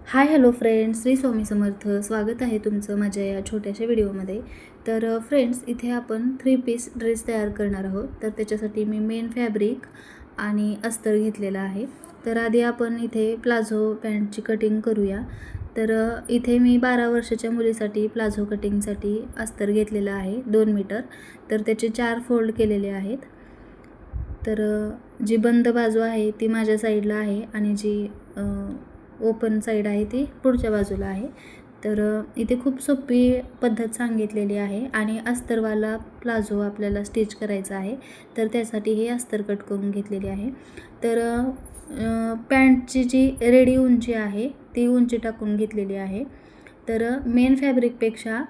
Hi hello friends, Shri Swami Samarth. स्वागत आहे तुमचं माझ्या या छोट्याशा व्हिडिओमध्ये. तर फ्रेंड्स, इथे आपण 3 पीस ड्रेस तयार करणार आहोत. तर त्याच्यासाठी मी मेन फॅब्रिक आणि अस्तर घेतलेला आहे. तर आधी आपण इथे प्लाझो पॅन्टची कटिंग करूया. तर इथे मी 12 वर्षाच्या मुलीसाठी प्लाझो कटिंगसाठी अस्तर घेतलेलं आहे 2 मीटर. तर त्याचे 4 फोल्ड केलेले आहेत. तर जी बंद बाजू आहे ती माझ्या साईडला आहे आणि जी ओपन साईड आहे ती पुढच्या बाजूला आहे. तर इथे खूप सोपी पद्धत सांगितलेली आहे आणि अस्तरवाला प्लाझो आपल्याला स्टिच करायचा आहे. तर त्यासाठी हे अस्तर कट करून घेतलेली आहे. तर पॅन्टची जी रेडी उंची आहे ती उंची टाकून घेतलेली आहे. तर मेन फॅब्रिकपेक्षा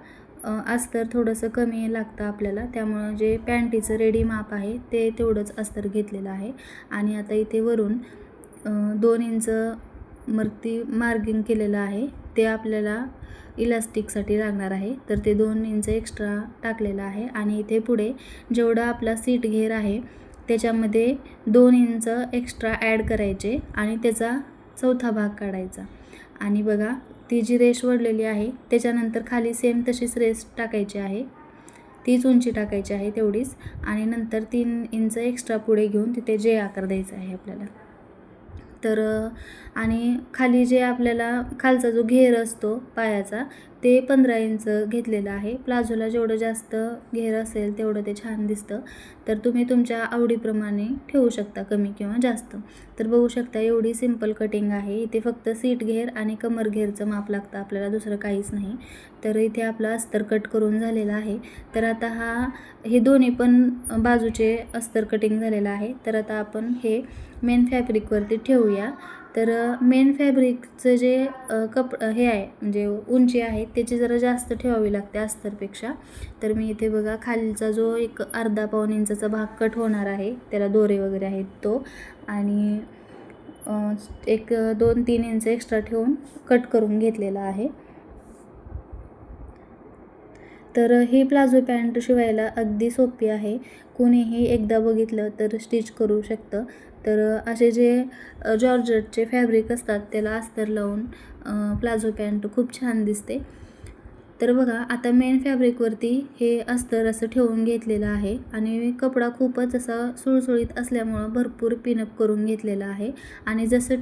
अस्तर थोडंसं कमी लागतं आपल्याला, त्यामुळं जे पॅन्टीचं रेडी माप आहे ते तेवढंच अस्तर घेतलेलं आहे. आणि आता इथे वरून 2 इंच वरती मार्किंग केलेलं आहे, ते आपल्याला इलास्टिकसाठी लागणार आहे. तर ते 2 इंच एक्स्ट्रा टाकलेलं आहे. आणि इथे पुढे जेवढा आपला सीट घेर आहे त्याच्यामध्ये 2 इंच एक्स्ट्रा ॲड करायचे आणि त्याचा चौथा भाग काढायचा. आणि बघा, ती जी रेष वळलेली आहे त्याच्यानंतर खाली सेम तशीच रेष टाकायची आहे, तीच उंची टाकायची आहे तेवढीच. आणि नंतर 3 इंच एक्स्ट्रा पुढे घेऊन तिथे जे आकार द्यायचा आहे आपल्याला. तर आणि खाली जे आपल्याला खालचा जो घेर असतो पायाचा ते 15 इंच घेतलेला आहे. प्लाझोला जेवढं जास्त घेर असेल तेवढं ते छान दिसतं. तर तुम्ही तुमच्या आवडीप्रमाणे ठेवू शकता, कमी किंवा जास्त. तर बघू शकता एवढी सिंपल कटिंग आहे. इथे फक्त सीट घेर आणि कमर घेरचं माप लागतं आपल्याला, दुसरं काहीच नाही. तर इथे आपला अस्तर कट करून झालेला आहे. तर आता हे दोन्ही पण बाजूचे अस्तर कटिंग झालेलं आहे. तर आता आपण हे मेन फॅब्रिकवरती ठेवूया. तर मेन फॅब्रिकचं जे हे आहे म्हणजे उंची आहे त्याची जरा जास्त ठेवावी लागते अस्तरपेक्षा. तर मी इथे बघा खालचा जो एक अर्धा-पाऊण इंचाचा भाग कट होणार आहे, त्याला दोरे वगैरे आहेत तो, आणि एक 2-3 इंच एक्स्ट्रा ठेवून कट करून घेतलेला आहे. तर ही प्लाझो पॅन्ट शिवायला अगदी सोपी आहे. कोणीही एकदा बघितलं तर स्टिच करू शकतं. तर असे जे जॉर्जेटचे फॅब्रिक असतात त्याला अस्तर लावून प्लाझो पॅन्ट खूप छान दिसते. तर बघा, आता मेन फॅब्रिकवरती हे अस्तर असं ठेवून घेतलेलं आहे आणि कपडा खूपच असा सुळसुळीत असल्यामुळं भरपूर पिनअप करून घेतलेला आहे. आणि जसं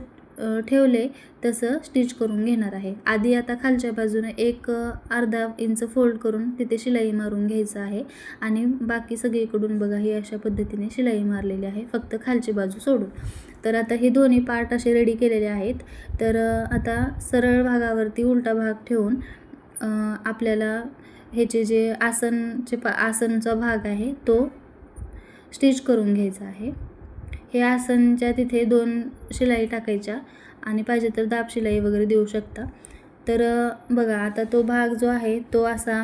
ठेवले तसं स्टिच करून घेणार आहे. आधी आता खालच्या बाजूने एक अर्धा इंच फोल्ड करून तिथे शिलाई मारून घ्यायचं आहे. आणि बाकी सगळीकडून बघा ही अशा पद्धतीने शिलाई मारलेली आहे, फक्त खालची बाजू सोडून. तर आता हे दोन्ही पार्ट असे रेडी केलेले आहेत. तर आता सरळ भागावरती उलटा भाग ठेवून आपल्याला ह्याचे जे आसनचा भाग आहे तो स्टिच करून घ्यायचा आहे. हे आसनच्या तिथे 2 शिलाई टाकायच्या आणि पाहिजे तर दाब शिलाई वगैरे देऊ शकता. तर बघा, आता तो भाग जो आहे तो असा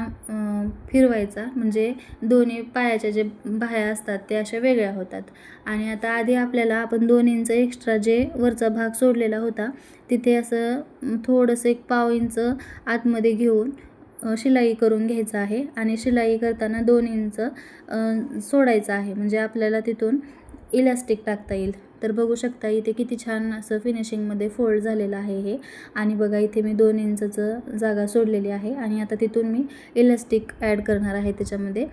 फिरवायचा, म्हणजे दोन्ही पायाच्या जे बाह्या असतात ते अशा वेगळ्या होतात. आणि आता आधी आपण 2 इंच एक्स्ट्रा जे वरचा भाग सोडलेला होता तिथे असं थोडंसं एक पाव इंच आतमध्ये घेऊन शिलाई करून घ्यायचं आहे. आणि शिलाई करताना 2 इंच सोडायचं आहे, म्हणजे आपल्याला तिथून इलास्टिक टाकता येईल. तर बघू शकता इथे किती छान असं फिनिशिंगमध्ये फोल्ड झालेलं आहे हे. आणि बघा इथे मी 2 इंचचं जागा सोडलेली आहे आणि आता तिथून मी इलास्टिक ॲड करणार आहे त्याच्यामध्ये.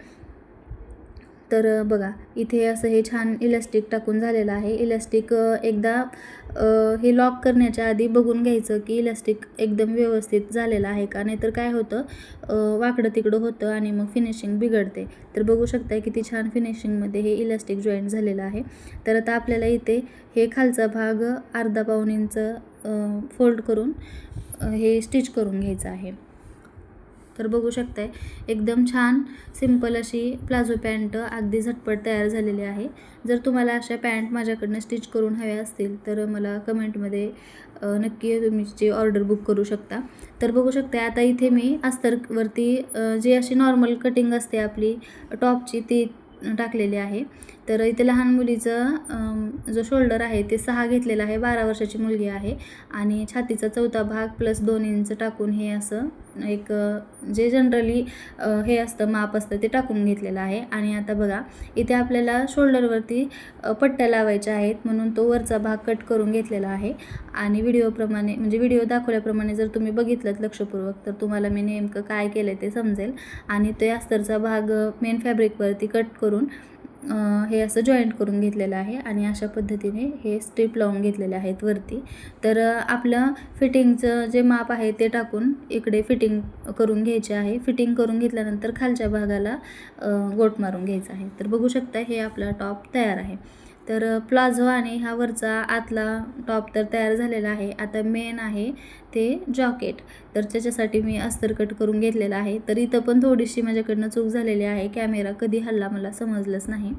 तर बघा इथे असं हे छान इलास्टिक टाकून झालेलं आहे. इलास्टिक एकदा हे लॉक करण्याच्या आधी बघून घ्यायचं की इलास्टिक एकदम व्यवस्थित झालेलं आहे का, नाहीतर काय होतं वाकडं तिकडं होतं आणि मग फिनिशिंग बिघडते. तर बघू शकता किती छान फिनिशिंगमध्ये हे इलास्टिक जॉईंट झालेलं आहे. तर आता आपल्याला इथे हे खालचा भाग अर्धा-पाऊण इंच फोल्ड करून हे स्टिच करून घ्यायचं आहे. तर बघू शकताय एकदम छान सिंपल अशी प्लाझो पॅन्ट अगदी झटपट तयार झालेली आहे. जर तुम्हाला अशा पॅन्ट माझ्याकडनं स्टिच करून हव्या असतील तर मला कमेंटमध्ये नक्की तुमची ऑर्डर बुक करू शकता. तर बघू शकता आता इथे मी अस्तरवरती जी अशी नॉर्मल कटिंग असते आपली टॉपची ती टाकलेली आहे. तर इथे लहान मुलीचं जो शोल्डर आहे ते 6 घेतलेला आहे, 12 वर्षाची मुलगी आहे. आणि छातीचा चौथा भाग प्लस 2 इंच टाकून हे असं एक जे जनरली हे असतं माप असतं ते टाकून घेतलेलं आहे. आणि आता बघा इथे आपल्याला शोल्डरवरती पट्ट्या लावायच्या आहेत म्हणून तो वरचा भाग कट करून घेतलेला आहे. आणि व्हिडिओप्रमाणे म्हणजे व्हिडिओ दाखवल्याप्रमाणे जर तुम्ही बघितलं लक्षपूर्वक तर तुम्हाला मी नेमकं काय केलं ते समजेल. आणि ते अस्तरचा भाग मेन फॅब्रिकवरती कट करून हे असं जॉईंट करून घेतलेलं आहे. आणि अशा पद्धतीने हे स्ट्रीप लावून घेतलेले आहेत वरती. तर आपलं फिटिंगचं जे माप आहे ते टाकून इकडे फिटिंग करून घ्यायचे आहे. फिटिंग करून घेतल्यानंतर खालच्या भागाला गोट मारून घ्यायचं आहे. तर बघू शकता हे आपला टॉप तयार आहे. तर प्लाझो आणि हा वरचा आतला टॉप तर तयार झालेला आहे. आता मेन आहे ते जॉकेट. तर त्याच्यासाठी मी अस्तर कट करून घेतलेला आहे. तर इथं पण थोडीशी माझ्याकडनं चूक झालेली आहे. कॅमेरा कधी हल्ला मला समजलंच नाही.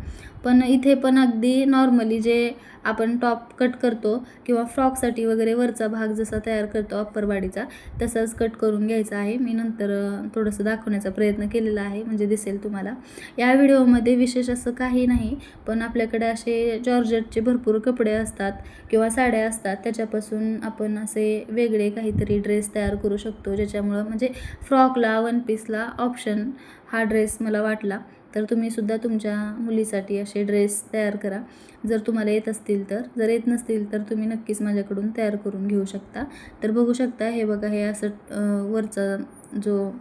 पण इथे पण अगदी नॉर्मली जे आपण टॉप कट करतो किंवा फ्रॉकसाठी वगैरे वरचा भाग जसा तयार करतो अप्पर बॉडीचा तसाच कट करून घ्यायचा आहे. मी नंतर थोडंसं दाखवण्याचा प्रयत्न केलेला आहे म्हणजे दिसेल तुम्हाला. या व्हिडिओमध्ये विशेष असं काही नाही, पण आपल्याकडे असे जॉर्जेटचे भरपूर कपडे असतात किंवा साड्या असतात त्याच्यापासून आपण असे वेगळे काहीतरी ड्रेस तयार करू शकतो, ज्याच्यामुळं म्हणजे फ्रॉकला वन पीसला ऑप्शन हा ड्रेस मला वाटला. तर तुम्हीसुद्धा तुमच्या मुलीसाठी असे ड्रेस तयार करा जर तुम्हाला येत असतील तर. जर येत नसतील तर तुम्ही नक्कीच माझ्याकडून तयार करून घेऊ शकता. तर बघू शकता हे बघा हे असं वरचा जो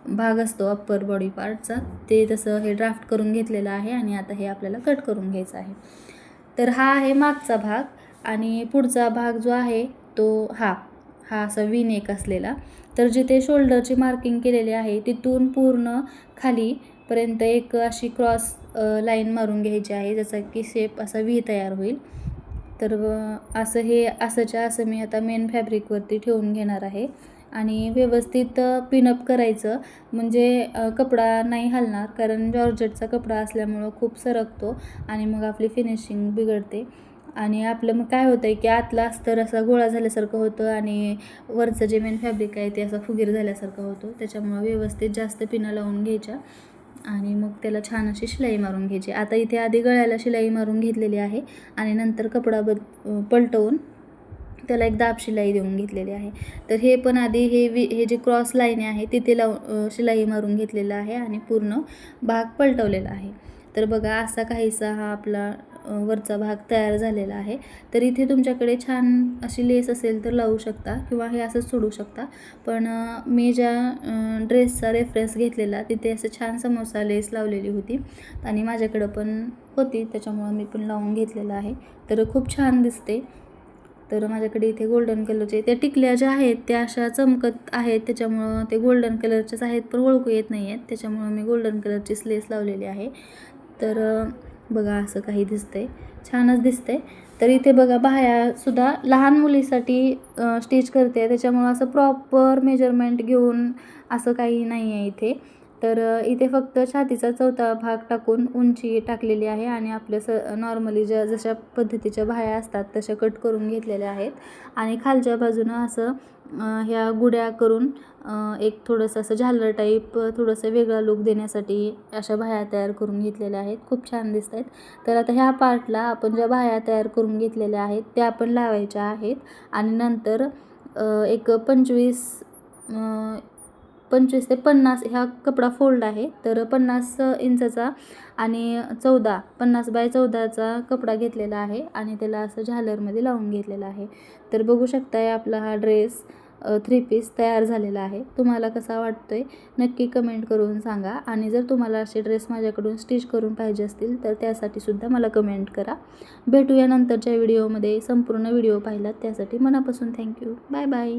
भाग असतो अप्पर बॉडी पार्टचा ते तसं हे ड्राफ्ट करून घेतलेलं आहे. आणि आता हे आपल्याला कट करून घ्यायचं आहे. तर हा आहे मागचा भाग. आणि पुढचा भाग जो आहे तो हा असा वी नेक असलेला. तर जिथे शोल्डरची मार्किंग केलेली आहे तिथून पूर्ण खालीपर्यंत एक अशी क्रॉस लाईन मारून घ्यायची आहे, जसा की शेप असा व्ही तयार होईल. तर असं हे असंच्या असं मी आता मेन फॅब्रिकवरती ठेवून घेणार आहे. आणि व्यवस्थित पिनअप करायचं म्हणजे कपडा नाही हलणार, कारण जॉर्जेटचा कपडा असल्यामुळं खूप सरकतो आणि मग आपली फिनिशिंग बिघडते. आणि आपलं मग काय होतं आहे की आतला अस्तर असा गोळा झाल्यासारखं होतं आणि वरचं जे मेन फॅब्रिक आहे ते असं फुगीर झाल्यासारखं होतं. त्याच्यामुळं व्यवस्थित जास्त पिना लावून घ्यायच्या आणि मग त्याला छान अशी शिलाई मारून घ्यायची. आता इथे आधी गळ्याला शिलाई मारून घेतलेली आहे आणि नंतर कपडा पलटवून त्याला एक दाब शिलाई देऊन घेतलेली आहे. तर हे पण आधी हे जे क्रॉस लाईन आहे तिथे शिलाई मारून घेतलेलं आहे आणि पूर्ण भाग पलटवलेला आहे. तर बघा असा काहीसा हा आपला वरचा भाग तयार झालेला आहे. तर इथे तुमच्याकडे छान अशी लेस असेल तर लावू शकता किंवा हे असंच सोडू शकता. पण मी ज्या ड्रेसचा रेफरन्स घेतलेला तिथे असं छान समोसा लेस लावलेली होती आणि माझ्याकडं पण होती त्याच्यामुळं मी पण लावून घेतलेलं आहे. तर खूप छान दिसते. तर माझ्याकडे इथे गोल्डन कलरचे त्या टिकल्या ज्या आहेत त्या अशा चमकत आहेत त्याच्यामुळं ते गोल्डन कलरच्याच आहेत पण ओळखू येत नाही आहेत, त्याच्यामुळं मी गोल्डन कलरची लेस लावलेली आहे. तर बघा असं काही दिसतंय, छानच दिसतंय. तर इथे बघा बाह्यासुद्धा लहान मुलीसाठी स्टिच करते त्याच्यामुळं असं प्रॉपर मेजरमेंट घेऊन असं काही नाही आहे इथे. तर इथे फक्त छातीचा चौथा भाग टाकून उंची टाकलेली आहे आणि आपल्या नॉर्मली जशा पद्धतीच्या बाह्या असतात तशा कट करून घेतलेल्या आहेत. आणि खालच्या बाजूनं असं ह्या गुड्या करून एक थोडंसं असं झालर टाईप थोडंसं वेगळा लुक देण्यासाठी अशा बाह्या तयार करून घेतलेल्या आहेत. खूप छान दिसत आहेत. तर आता ह्या पार्टला आपण ज्या बाह्या तयार करून घेतलेल्या आहेत त्या आपण लावायच्या आहेत. आणि नंतर एक 25 ते 50 ह्या कपडा फोल्ड आहे. तर 50 इंचाचा आणि 50 बाय 14चा कपडा घेतलेला आहे आणि त्याला असं झालरमध्ये लावून घेतलेला आहे. तर बघू शकताय आपला हा ड्रेस 3 पीस तयार झालेला आहे. तुम्हाला कसा वाटतोय नक्की कमेंट करून सांगा. आणि जर तुम्हाला असे ड्रेस माझ्याकडून स्टिच करून पाहिजे असतील तर त्यासाठी सुद्धा मला कमेंट करा. भेटूया नंतरच्या व्हिडिओमध्ये. संपूर्ण व्हिडिओ पाहिलात त्यासाठी मनापासून थँक्यू. Bye bye.